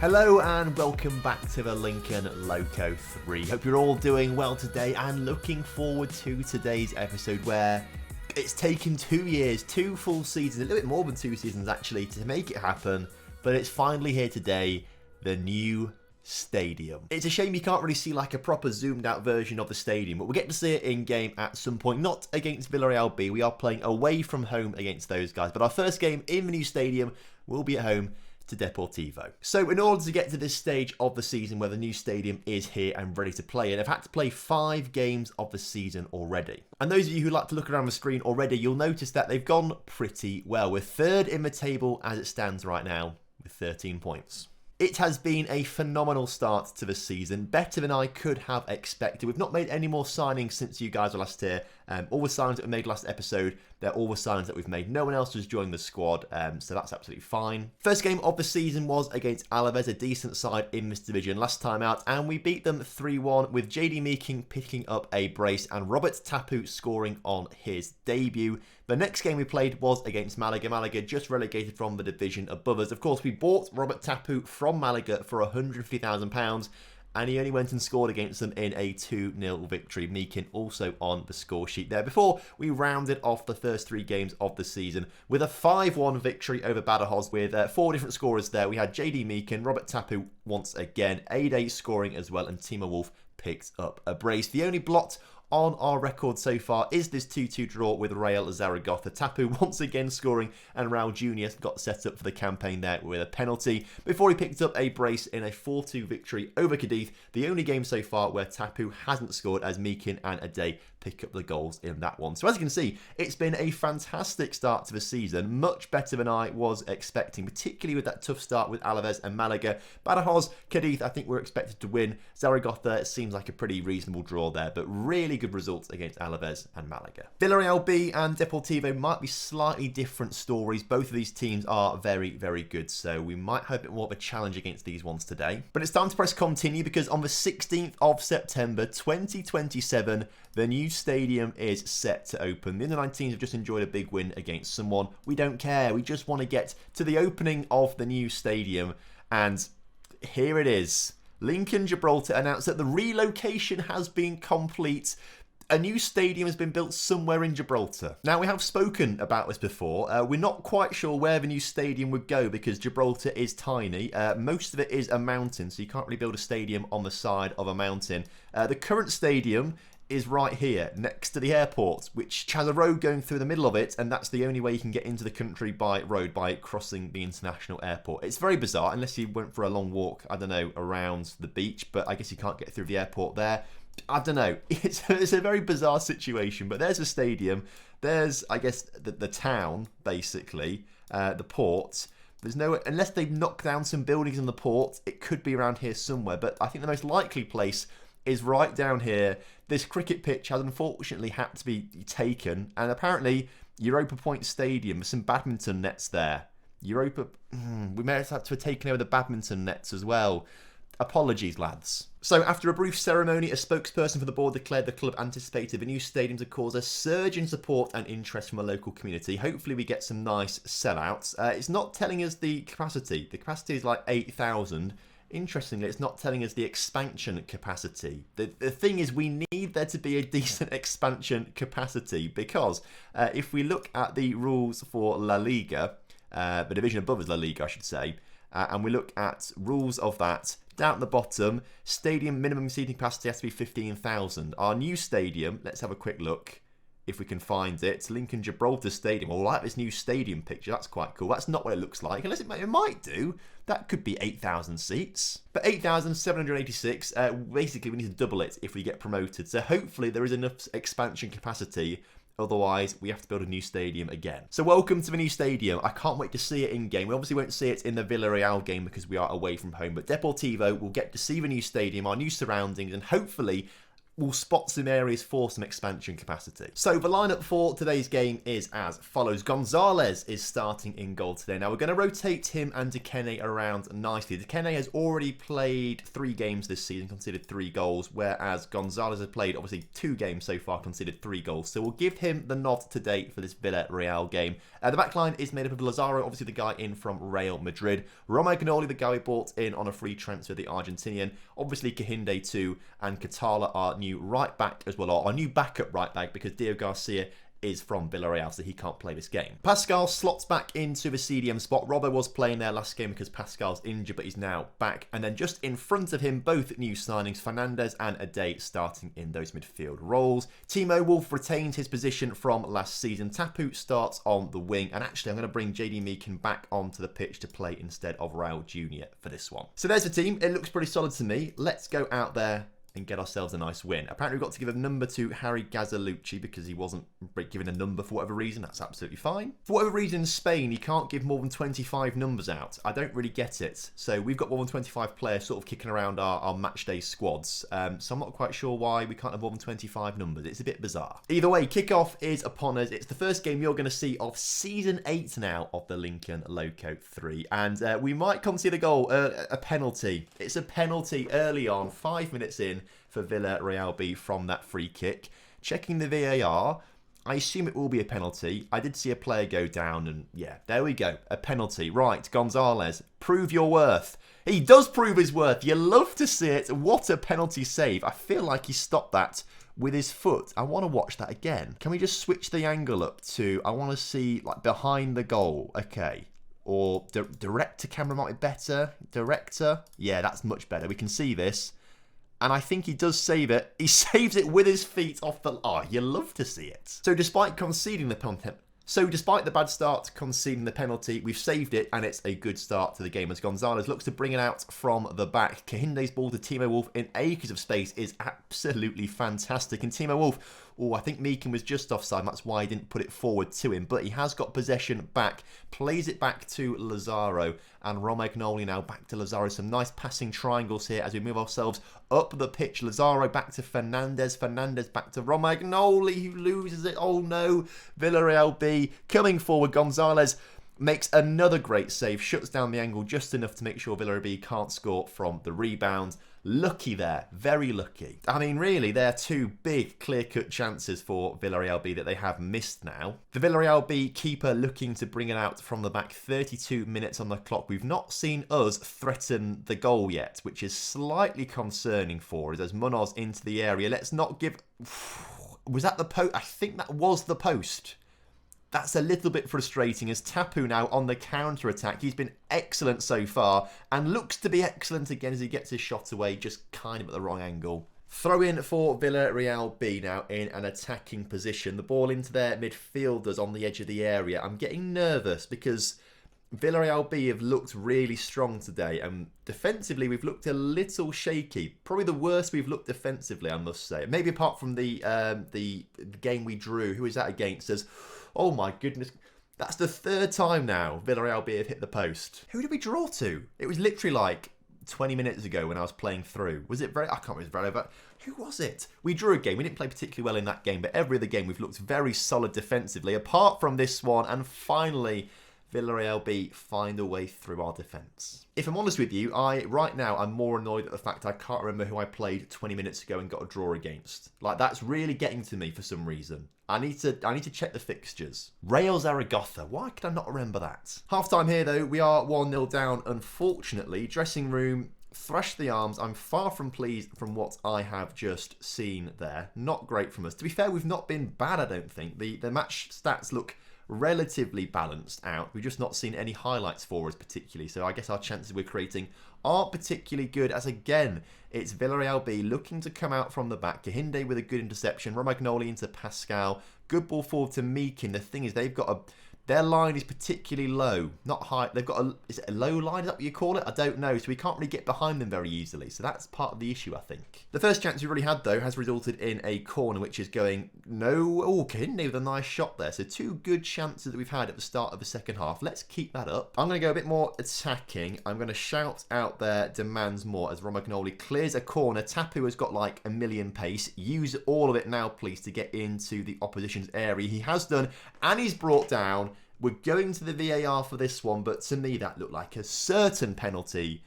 Hello and welcome back to the Lincoln Loco 3. Hope you're all doing well today and looking forward to today's episode where it's taken 2 years, 2 full seasons, a little bit more than 2 seasons actually, to make it happen, but it's finally here today, the new stadium. It's a shame you can't really see like a proper zoomed out version of the stadium, but we'll get to see it in game at some point, not against Villarreal B. We are playing away from home against those guys, but our first game in the new stadium will be at home to Deportivo. So in order to get to this stage of the season where the new stadium is here and ready to play, and I've had to play 5 games of the season already. And those of you who like to look around the screen already, you'll notice that they've gone pretty well. We're 3rd in the table as it stands right now with 13 points. It has been a phenomenal start to the season, better than I could have expected. We've not made any more signings since you guys were last here. All the signings that we made last episode, they're all the signings that we've made. No one else has joined the squad, so that's absolutely fine. First game of the season was against Alaves, a decent side in this division last time out, and we beat them 3-1 with JD Meeking picking up a brace and Robert Tapu scoring on his debut. The next game we played was against Malaga. Malaga just relegated from the division above us. Of course, we bought Robert Tapu from Malaga for £150,000, and he only went and scored against them in a 2-0 victory. Meekin also on the score sheet there before we rounded off the first 3 games of the season with a 5-1 victory over Badajoz with 4 different scorers there. We had JD Meekin, Robert Tapu once again, E02 scoring as well, and Timo Wolf picked up a brace. The only blot on our record so far is this 2-2 draw with Real Zaragoza. Tapu once again scoring, and Raul Jr. got set up for the campaign there with a penalty before he picked up a brace in a 4-2 victory over Cadiz, the only game so far where Tapu hasn't scored, as Meekin and E02 pick up the goals in that one. So as you can see, it's been a fantastic start to the season, much better than I was expecting, particularly with that tough start with Alaves and Malaga. Badajoz, Cadiz, I think we're expected to win. Zaragoza seems like a pretty reasonable draw there, but really good results against Alaves and Malaga. Villarreal B and Deportivo might be slightly different stories. Both of these teams are very, very good, so we might have a bit more of a challenge against these ones today. But it's time to press continue, because on the 16th of September 2027, the new stadium is set to open. The under-19 teams have just enjoyed a big win against someone. We don't care. We just want to get to the opening of the new stadium. And here it is. Lincoln Gibraltar announced that the relocation has been complete. A new stadium has been built somewhere in Gibraltar. Now, we have spoken about this before. We're not quite sure where the new stadium would go because Gibraltar is tiny. Most of it is a mountain, so you can't really build a stadium on the side of a mountain. The current stadium is right here next to the airport, which has a road going through the middle of it, and that's the only way you can get into the country by road, by crossing the international airport. It's very bizarre, unless you went for a long walk, I don't know, around the beach, but I guess you can't get through the airport there. I don't know. It's a very bizarre situation, but there's a stadium. There's, I guess, the town, basically, the port. There's no, unless they've knocked down some buildings in the port, it could be around here somewhere, but I think the most likely place is right down here. This cricket pitch has unfortunately had to be taken, and apparently Europa Point Stadium, there's some badminton nets there. We may have had to have taken over the badminton nets as well. Apologies, lads. So after a brief ceremony, a spokesperson for the board declared the club anticipated the new stadium to cause a surge in support and interest from the local community. Hopefully we get some nice sellouts. It's not telling us the capacity. The capacity is like 8,000. Interestingly, it's not telling us the expansion capacity. The thing is, we need there to be a decent expansion capacity, because if we look at the rules for La Liga, the division above is La Liga, I should say, and we look at rules of that, down at the bottom, stadium minimum seating capacity has to be 15,000. Our new stadium, let's have a quick look if we can find it. Lincoln Gibraltar Stadium. I like this new stadium picture. That's quite cool. That's not what it looks like, unless it might do. That could be 8,000 seats. But 8,786, basically we need to double it if we get promoted. So hopefully there is enough expansion capacity. Otherwise, we have to build a new stadium again. So welcome to the new stadium. I can't wait to see it in game. We obviously won't see it in the Villarreal game because we are away from home. But Deportivo will get to see the new stadium, our new surroundings, and hopefully will spot some areas for some expansion capacity. So the lineup for today's game is as follows. Gonzalez is starting in goal today. Now we're going to rotate him and Dekene around nicely. Dekene has already played 3 games this season, conceded 3 goals, whereas Gonzalez has played obviously 2 games so far, conceded 3 goals. So we'll give him the nod today for this Villarreal game. The back line is made up of Lazaro, obviously the guy in from Real Madrid, Romagnoli, the guy we bought in on a free transfer, the Argentinian, obviously Kahinde too, and Katala, our new right back as well, or our new backup right back, because Diego Garcia is from Villarreal, so he can't play this game. Pascal slots back into the CDM spot. Robbo was playing there last game because Pascal's injured, but he's now back. And then just in front of him, both new signings, Fernandez and Ade, starting in those midfield roles. Timo Wolf retained his position from last season. Tapu starts on the wing. And actually, I'm going to bring JD Meakin back onto the pitch to play instead of Raul Jr. for this one. So there's the team. It looks pretty solid to me. Let's go out there and get ourselves a nice win. Apparently we've got to give a number to Harry Gazzalucci because he wasn't given a number for whatever reason. That's absolutely fine. For whatever reason in Spain, you can't give more than 25 numbers out. I don't really get it. So we've got more than 25 players sort of kicking around our matchday squads. So I'm not quite sure why we can't have more than 25 numbers. It's a bit bizarre. Either way, kickoff is upon us. It's the first game you're going to see of Season 8 now of the Lincoln Loco 3. And we might concede a goal, a penalty. It's a penalty early on, 5 minutes in, for Villarreal B from that free kick. Checking the VAR, I assume it will be a penalty. I did see a player go down and yeah, there we go. A penalty. Right, Gonzalez, prove your worth. He does prove his worth. You love to see it. What a penalty save. I feel like he stopped that with his foot. I want to watch that again. Can we just switch the angle up to, I want to see like behind the goal. Okay. Or director camera might be better. Director. Yeah, that's much better. We can see this. And I think he does save it. He saves it with his feet off the... Oh, you love to see it. So despite conceding the penalty... despite the bad start conceding the penalty, we've saved it, and it's a good start to the game as Gonzalez looks to bring it out from the back. Kahinde's ball to Timo Wolf in acres of space is absolutely fantastic. And Timo Wolf, oh, I think Meakin was just offside. That's why I didn't put it forward to him. But he has got possession back, plays it back to Lazaro, and Romagnoli now back to Lazaro. Some nice passing triangles here as we move ourselves up the pitch. Lazaro back to Fernandez. Fernandez back to Romagnoli, who loses it. Oh no, Villarreal B coming forward. Gonzalez makes another great save, shuts down the angle just enough to make sure Villarreal B can't score from the rebound. Lucky there, very lucky. I mean, really, they're 2 big, clear-cut chances for Villarreal B that they have missed now. The Villarreal B keeper looking to bring it out from the back, 32 minutes on the clock. We've not seen us threaten the goal yet, which is slightly concerning for us as Munoz into the area. Let's not give... Was that the post? I think that was the post. That's a little bit frustrating as Tapu now on the counter-attack. He's been excellent so far and looks to be excellent again as he gets his shot away, just kind of at the wrong angle. Throw in for Villarreal B now in an attacking position. The ball into their midfielders on the edge of the area. I'm getting nervous because Villarreal B have looked really strong today, and defensively we've looked a little shaky. Probably the worst we've looked defensively, I must say. Maybe apart from the game we drew. Who is that against us? Oh my goodness. That's the 3rd time now Villarreal B have hit the post. Who did we draw to? It was literally like 20 minutes ago when I was playing through. Was it very... I can't remember. But who was it? We drew a game. We didn't play particularly well in that game, but every other game we've looked very solid defensively, apart from this one. And finally, Villarreal B find a way through our defence. If I'm honest with you, right now I'm more annoyed at the fact I can't remember who I played 20 minutes ago and got a draw against. Like, that's really getting to me for some reason. I need to check the fixtures. Real Zaragoza. Why could I not remember that? Half time here though. We are 1-0 down, unfortunately. Dressing room, thrash the arms. I'm far from pleased from what I have just seen there. Not great from us. To be fair, we've not been bad, I don't think. The match stats look relatively balanced out. We've just not seen any highlights for us particularly, so I guess our chances we're creating aren't particularly good, as again it's Villarreal B looking to come out from the back. Kahinde with a good interception, Romagnoli into Pascal, good ball forward to Meakin. The thing is, they've got their line is particularly low, not high. They've got is it a low line? Is that what you call it? I don't know. So we can't really get behind them very easily. So that's part of the issue, I think. The first chance we really had, though, has resulted in a corner, which is going No, oh, Kinde with a nice shot there. So 2 good chances that we've had at the start of the second half. Let's keep that up. I'm going to go a bit more attacking. I'm going to shout out their demands more as Romagnoli clears a corner. Tapu has got like a million pace. Use all of it now, please, to get into the opposition's area. He has done, and he's brought down. We're going to the VAR for this one, but to me that looked like a certain penalty.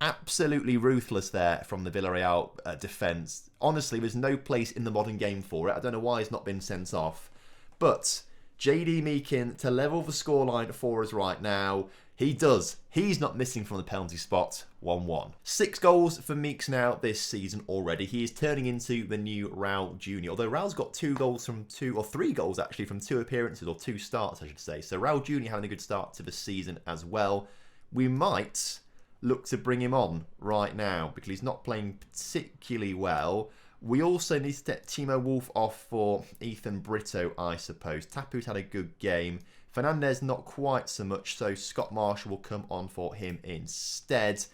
Absolutely ruthless there from the Villarreal defence. Honestly, there's no place in the modern game for it. I don't know why he's not been sent off. But JD Meakin to level the scoreline for us right now. He does. He's not missing from the penalty spot. 1-1. 6 goals for Meeks now this season already. He is turning into the new Raul Jr. Although Raul's got 2 goals from 2, or 3 goals actually from 2 appearances, or 2 starts I should say. So Raul Jr. having a good start to the season as well. We might look to bring him on right now because he's not playing particularly well. We also need to get Timo Wolf off for Ethan Brito, I suppose. Tapu's had a good game. Fernandez not quite so much, so Scott Marshall will come on for him instead.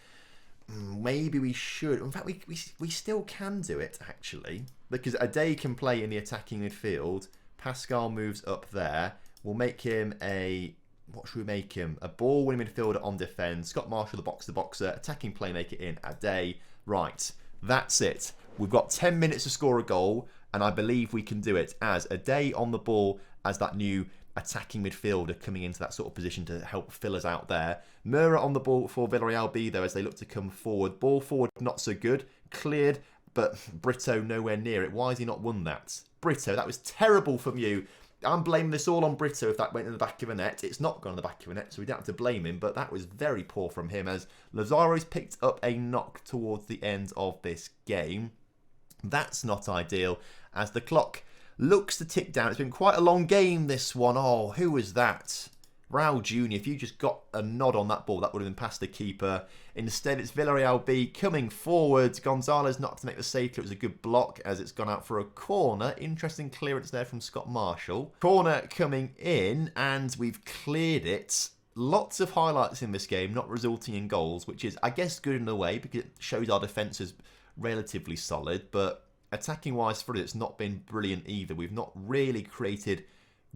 Maybe we should. In fact, we still can do it, actually, because Ade can play in the attacking midfield. Pascal moves up there. We'll make him a... What should we make him? A ball-winning midfielder on defence. Scott Marshall, the box-to-boxer. Attacking playmaker in Ade. Right, that's it. We've got 10 minutes to score a goal, and I believe we can do it as Ade on the ball as that new attacking midfielder coming into that sort of position to help fill us out there. Mura on the ball for Villarreal B, though, as they look to come forward. Ball forward, not so good. Cleared, but Brito nowhere near it. Why has he not won that? Brito, that was terrible from you. I'm blaming this all on Brito if that went in the back of a net. It's not gone in the back of a net, so we don't have to blame him, but that was very poor from him as Lazaro's picked up a knock towards the end of this game. That's not ideal as the clock looks to tick down. It's been quite a long game, this one. Oh, who was that? Raul Jr., if you just got a nod on that ball, that would have been past the keeper. Instead, it's Villarreal B coming forward. Gonzalez not to make the save. It was a good block as it's gone out for a corner. Interesting clearance there from Scott Marshall. Corner coming in, and we've cleared it. Lots of highlights in this game, not resulting in goals, which is, I guess, good in a way because it shows our defence is relatively solid. But attacking-wise for it, it's not been brilliant either. We've not really created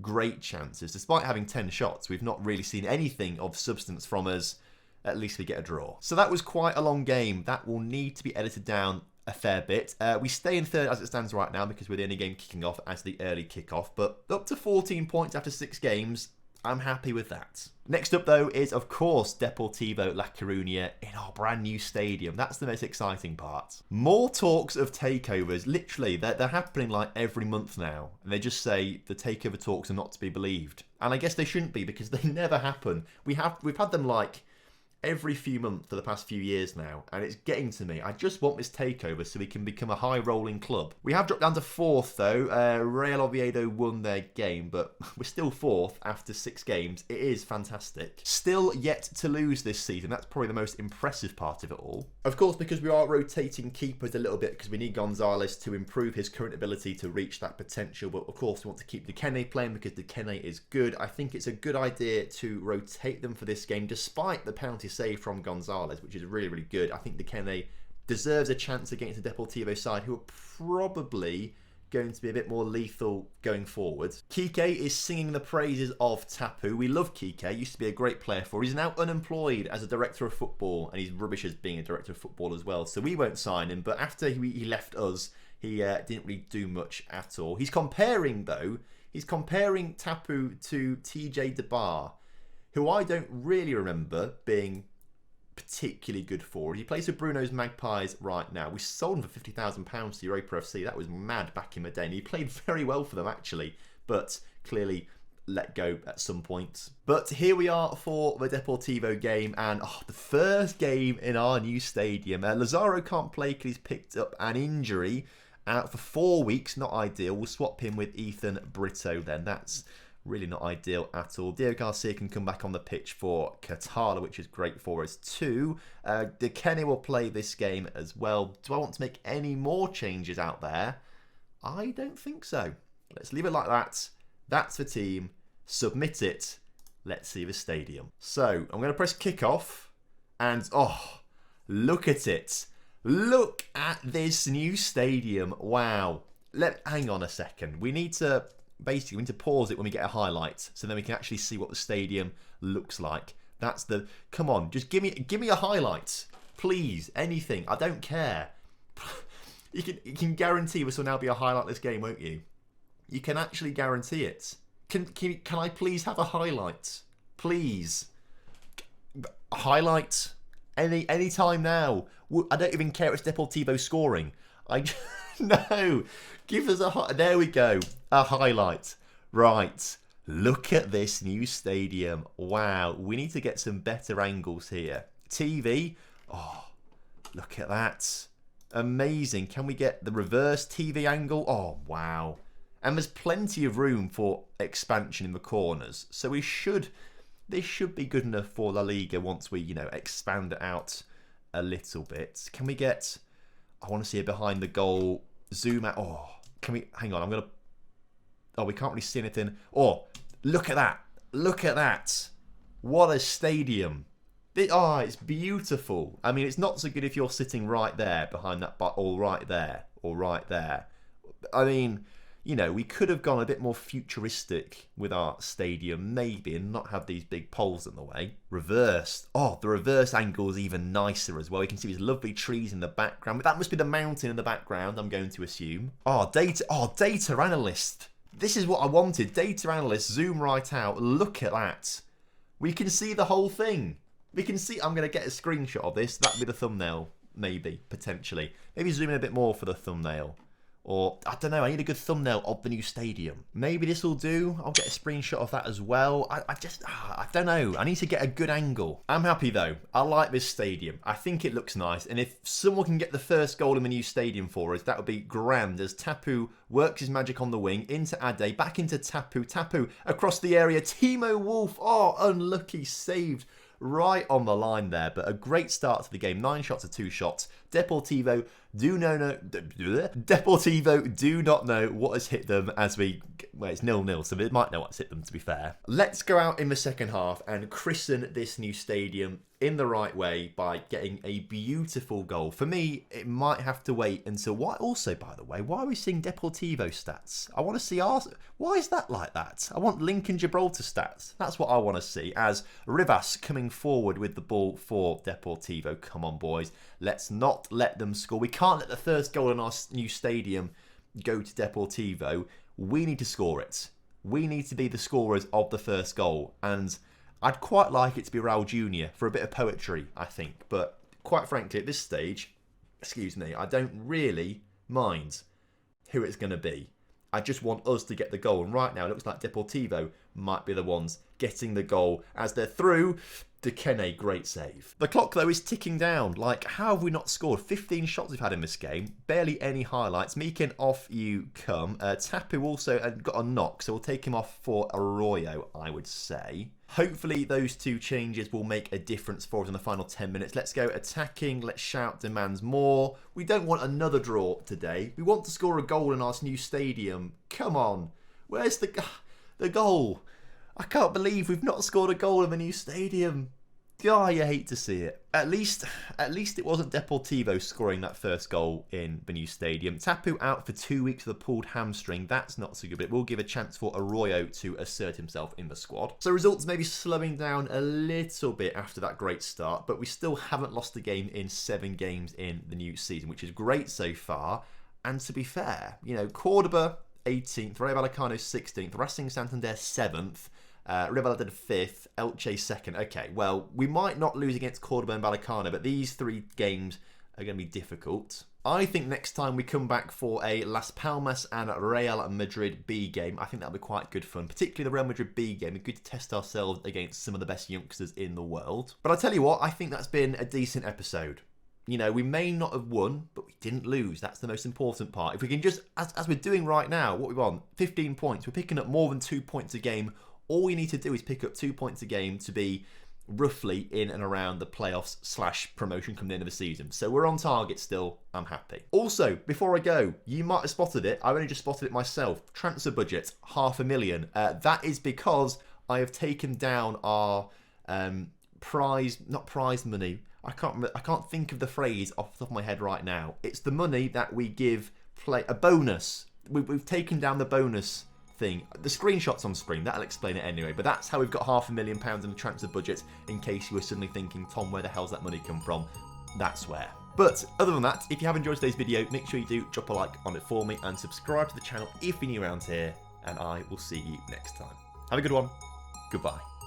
great chances. Despite having 10 shots, we've not really seen anything of substance from us. At least we get a draw. So that was quite a long game. That will need to be edited down a fair bit. We stay in third as it stands right now because we're the only game kicking off as the early kickoff. But up to 14 points after 6 games, I'm happy with that. Next up, though, is, of course, Deportivo La Coruña in our brand new stadium. That's the most exciting part. More talks of takeovers. Literally, they're happening like every month now. And they just say the takeover talks are not to be believed. And I guess they shouldn't be because they never happen. We've had them like every few months for the past few years now, and it's getting to me. I just want this takeover so we can become a high-rolling club. We have dropped down to 4th, though. Real Oviedo won their game, but we're still 4th after 6 games. It is fantastic. Still yet to lose this season. That's probably the most impressive part of it all. Of course, because we are rotating keepers a little bit, because we need Gonzalez to improve his current ability to reach that potential, but of course we want to keep Dekene playing because Dekene is good. I think it's a good idea to rotate them for this game, despite the penalty save from Gonzalez, which is really, really good. I think Dekene deserves a chance against the Deportivo side, who are probably going to be a bit more lethal going forward. Kike is singing the praises of Tapu. We love Kike. Used to be a great player for. He's now unemployed as a director of football, and he's rubbish as being a director of football as well. So we won't sign him. But after he left us, he didn't really do much at all. He's comparing Tapu to TJ DeBar, who I don't really remember being particularly good for. He plays for Bruno's Magpies right now. We sold him for £50,000 to Europa FC. That was mad back in the day. And he played very well for them, actually, but clearly let go at some point. But here we are for the Deportivo game, and the first game in our new stadium. Lazaro can't play because he's picked up an injury. Out for 4 weeks, not ideal. We'll swap him with Ethan Brito then. That's really not ideal at all. Diego Garcia can come back on the pitch for Katala, which is great for us too. Dekene will play this game as well. Do I want to make any more changes out there? I don't think so. Let's leave it like that. That's the team. Submit it. Let's see the stadium. So I'm going to press kickoff, and look at it. Look at this new stadium. Wow. Hang on a second. We need to pause it when we get a highlight, so then we can actually see what the stadium looks like. Come on, just give me a highlight, please. Anything, I don't care. You can guarantee this will now be a highlightless game, won't you? You can actually guarantee it. Can I please have a highlight, please? A highlight any time now. I don't even care if it's Deportivo scoring. No, give us there we go, a highlight. Right, look at this new stadium. Wow, we need to get some better angles here. TV, oh, look at that. Amazing. Can we get the reverse TV angle? Oh, wow. And there's plenty of room for expansion in the corners. So this should be good enough for La Liga once we, expand it out a little bit. Can we get... I want to see it behind the goal. Zoom out. Oh, can we... Hang on, I'm going to... Oh, we can't really see anything. Oh, look at that. Look at that. What a stadium. It's beautiful. I mean, it's not so good if you're sitting right there behind that... Or right there. Or right there. I mean... we could have gone a bit more futuristic with our stadium, maybe, and not have these big poles in the way. Reversed. Oh, the reverse angle is even nicer as well. You can see these lovely trees in the background. That must be the mountain in the background, I'm going to assume. Data analyst. This is what I wanted. Data analyst, zoom right out. Look at that. We can see the whole thing. We can see... I'm going to get a screenshot of this. That'll be the thumbnail, maybe, potentially. Maybe zoom in a bit more for the thumbnail. Or, I don't know, I need a good thumbnail of the new stadium. Maybe this will do. I'll get a screenshot of that as well. I don't know. I need to get a good angle. I'm happy though. I like this stadium. I think it looks nice. And if someone can get the first goal in the new stadium for us, that would be grand. As Tapu works his magic on the wing, into Ade, back into Tapu. Tapu across the area. Timo Wolf. Oh, unlucky, saved right on the line there, but a great start to the game. 9 shots to 2 shots. Deportivo do not know what has hit them it's 0-0, so they might know what's hit them, to be fair. Let's go out in the second half and christen this new stadium in the right way by getting a beautiful goal. For me, it might have to wait until... Also, by the way, why are we seeing Deportivo stats? I want to see ours. Why is that like that? I want Lincoln Gibraltar stats. That's what I want to see, as Rivas coming forward with the ball for Deportivo. Come on, boys. Let's not let them score. We can't let the first goal in our new stadium go to Deportivo. We need to score it. We need to be the scorers of the first goal. And I'd quite like it to be Raul Jr. for a bit of poetry, I think. But quite frankly, at this stage, I don't really mind who it's going to be. I just want us to get the goal. And right now, it looks like Deportivo might be the ones getting the goal as they're through. Dekene, great save. The clock, though, is ticking down. Like, how have we not scored? 15 shots we've had in this game. Barely any highlights. Meekin, off you come. Tapu also got a knock, so we'll take him off for Arroyo, I would say. Hopefully, those two changes will make a difference for us in the final 10 minutes. Let's go attacking. Let's shout demands more. We don't want another draw today. We want to score a goal in our new stadium. Come on. Where's the goal? I can't believe we've not scored a goal in the new stadium. God, you hate to see it. At least it wasn't Deportivo scoring that first goal in the new stadium. Tapu out for 2 weeks with a pulled hamstring. That's not so good, but it will give a chance for Arroyo to assert himself in the squad. So results maybe slowing down a little bit after that great start, but we still haven't lost a game in 7 games in the new season, which is great so far. And to be fair, Cordoba 18th, Rayo Vallecano 16th, Racing Santander 7th, Real did 5th, Elche 2nd. Okay, well, we might not lose against Cordoba and Vallecano, but these 3 games are going to be difficult. I think next time we come back for a Las Palmas and Real Madrid B game, I think that'll be quite good fun. Particularly the Real Madrid B game. It's good to test ourselves against some of the best youngsters in the world. But I'll tell you what, I think that's been a decent episode. We may not have won, but we didn't lose. That's the most important part. If we can just, as we're doing right now, what we want, 15 points. We're picking up more than 2 points a game. All we need to do is pick up 2 points a game to be roughly in and around the playoffs / promotion come the end of the season. So we're on target still. I'm happy. Also, before I go, you might have spotted it. I only just spotted it myself. Transfer budget, $500,000. That is because I have taken down our not prize money. I can't think of the phrase off the top of my head right now. It's the money that we give a bonus. we've taken down the bonus thing. The screenshot's on screen, that'll explain it anyway, but that's how we've got £500,000 in the transfer budget, in case you were suddenly thinking, Tom, where the hell's that money come from? That's where. But other than that, if you have enjoyed today's video, make sure you do drop a like on it for me and subscribe to the channel if you're new around here, and I will see you next time. Have a good one. Goodbye.